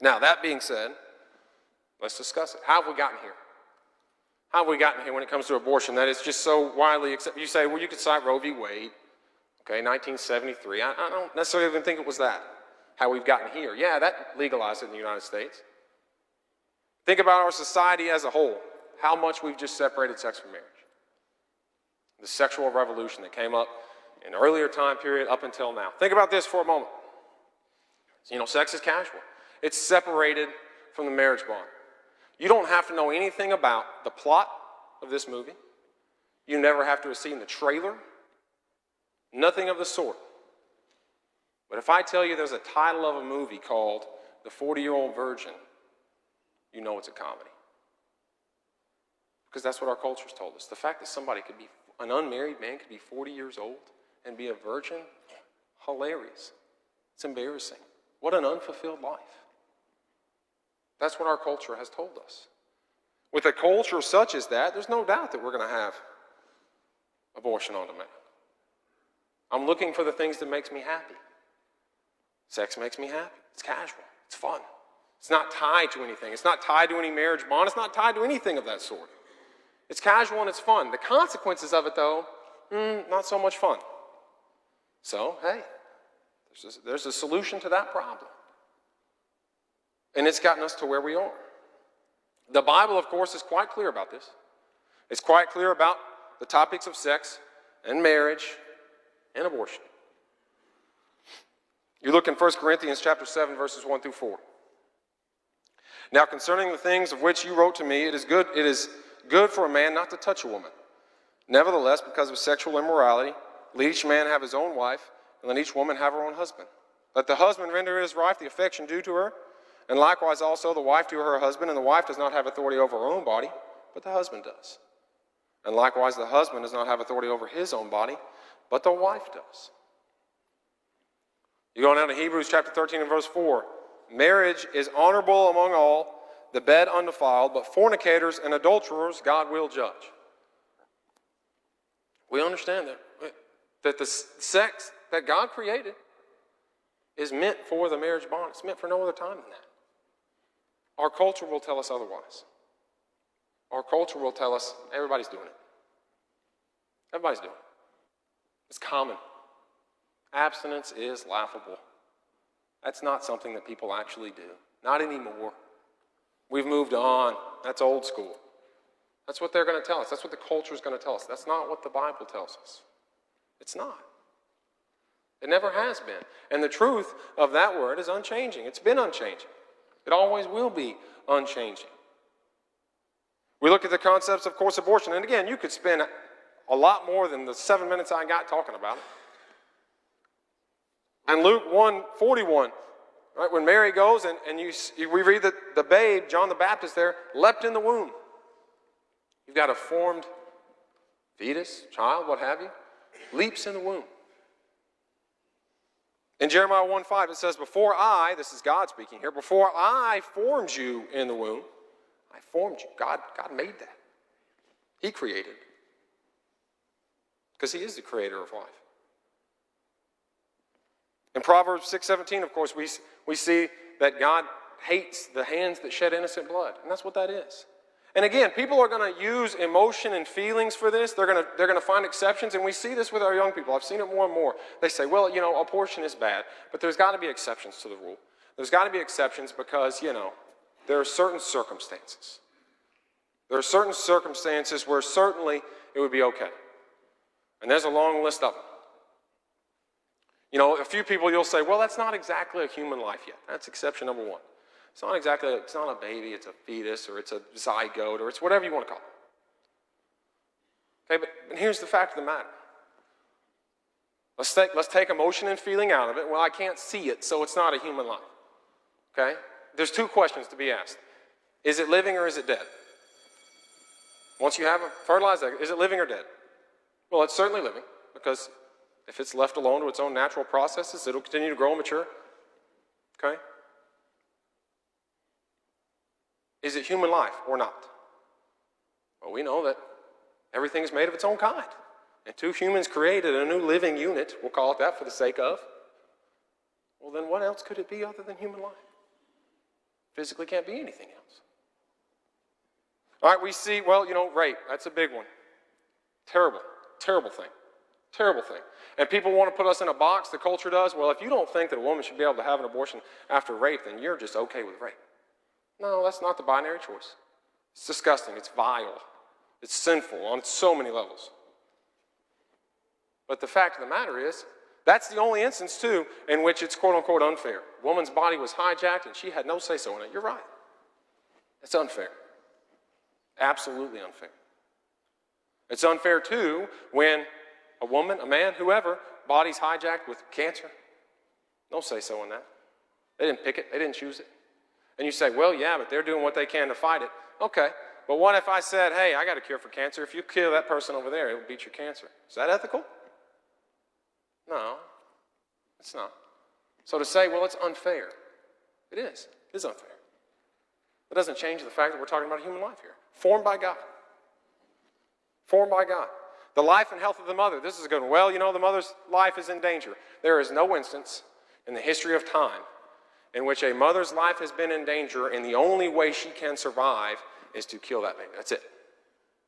Now, that being said, let's discuss it. How have we gotten here? How have we gotten here when it comes to abortion that is just so widely accepted? You say, well, you could cite Roe v. Wade, okay, 1973. I don't necessarily even think it was that, how we've gotten here. Yeah, that legalized it in the United States. Think about our society as a whole, how much we've just separated sex from marriage. The sexual revolution that came up in an earlier time period up until now. Think about this for a moment. Sex is casual. It's separated from the marriage bond. You don't have to know anything about the plot of this movie. You never have to have seen the trailer. Nothing of the sort. But if I tell you there's a title of a movie called The 40-Year-Old Virgin, you know it's a comedy. Because that's what our culture's told us. The fact that an unmarried man could be 40 years old and be a virgin, hilarious. It's embarrassing. What an unfulfilled life. That's what our culture has told us. With a culture such as that, there's no doubt that we're going to have abortion on demand. I'm looking for the things that makes me happy. Sex makes me happy. It's casual. It's fun. It's not tied to anything. It's not tied to any marriage bond. It's not tied to anything of that sort. It's casual and it's fun. The consequences of it, though, not so much fun. So, hey, there's a solution to that problem. And it's gotten us to where we are. The Bible, of course, is quite clear about this. It's quite clear about the topics of sex and marriage and abortion. You look in 1 Corinthians chapter 7, verses 1 through 4. Now, concerning the things of which you wrote to me, it is good for a man not to touch a woman. Nevertheless, because of sexual immorality, let each man have his own wife, and let each woman have her own husband. Let the husband render his wife the affection due to her, and likewise also the wife to her husband, and the wife does not have authority over her own body, but the husband does. And likewise the husband does not have authority over his own body, but the wife does. You go down to Hebrews chapter 13 and verse 4. Marriage is honorable among all, the bed undefiled, but fornicators and adulterers God will judge. We understand that the sex that God created is meant for the marriage bond. It's meant for no other time than that. Our culture will tell us otherwise. Our culture will tell us everybody's doing it. Everybody's doing it. It's common. Abstinence is laughable. That's not something that people actually do. Not anymore. We've moved on. That's old school. That's what they're going to tell us. That's what the culture is going to tell us. That's not what the Bible tells us. It's not. It never has been. And the truth of that word is unchanging. It's been unchanging. It always will be unchanging. We look at the concepts of, course, abortion. And again, you could spend a lot more than the 7 minutes I got talking about it. And Luke 1:41, right, when Mary goes and we read that the babe, John the Baptist there, leapt in the womb. You've got a formed fetus, child, what have you, leaps in the womb. In Jeremiah 1:5, it says, before I, this is God speaking here, before I formed you in the womb, I formed you. God made that. He created. Because he is the creator of life. In Proverbs 6:17, of course, we see that God hates the hands that shed innocent blood. And that's what that is. And again, people are going to use emotion and feelings for this. They're going to find exceptions, and we see this with our young people. I've seen it more and more. They say, well, abortion is bad, but there's got to be exceptions to the rule. There's got to be exceptions because, there are certain circumstances. There are certain circumstances where certainly it would be okay. And there's a long list of them. A few people you'll say, well, that's not exactly a human life yet. That's exception number one. It's not a baby, it's a fetus, or it's a zygote, or it's whatever you want to call it. Okay, but here's the fact of the matter. Let's take emotion and feeling out of it. Well, I can't see it, so it's not a human life. Okay? There's two questions to be asked. Is it living or is it dead? Once you have a fertilized egg, is it living or dead? Well, it's certainly living, because if it's left alone to its own natural processes, it'll continue to grow and mature. Okay? Is it human life or not? Well, we know that everything is made of its own kind. And two humans created a new living unit, we'll call it that for the sake of. Well, then what else could it be other than human life? Physically can't be anything else. All right, we see, well, rape. That's a big one. Terrible, terrible thing. Terrible thing. And people want to put us in a box, the culture does. Well, if you don't think that a woman should be able to have an abortion after rape, then you're just okay with rape. No, that's not the binary choice. It's disgusting. It's vile. It's sinful on so many levels. But the fact of the matter is, that's the only instance, too, in which it's quote-unquote unfair. A woman's body was hijacked and she had no say-so in it. You're right. It's unfair. Absolutely unfair. It's unfair, too, when a woman, a man, whoever, body's hijacked with cancer. No say-so in that. They didn't pick it. They didn't choose it. And you say, well, yeah, but they're doing what they can to fight it. Okay, but what if I said, hey, I got a cure for cancer. If you kill that person over there, it will beat your cancer. Is that ethical? No, it's not. So to say, well, it's unfair. It is. It is unfair. It doesn't change the fact that we're talking about a human life here. Formed by God. Formed by God. The life and health of the mother. This is a good one. Well, the mother's life is in danger. There is no instance in the history of time in which a mother's life has been in danger and the only way she can survive is to kill that baby. That's it.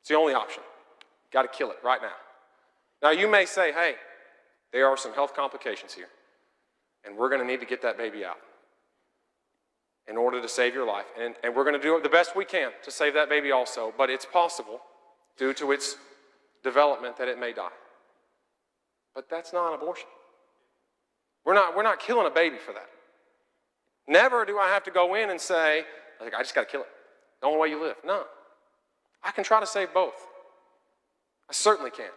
It's the only option. Got to kill it right now. Now, you may say, hey, there are some health complications here, and we're going to need to get that baby out in order to save your life. And we're going to do the best we can to save that baby also, but it's possible, due to its development, that it may die. But that's not an abortion. We're not killing a baby for that. Never do I have to go in and say, I just got to kill it. The only way you live. No. I can try to save both. I certainly can.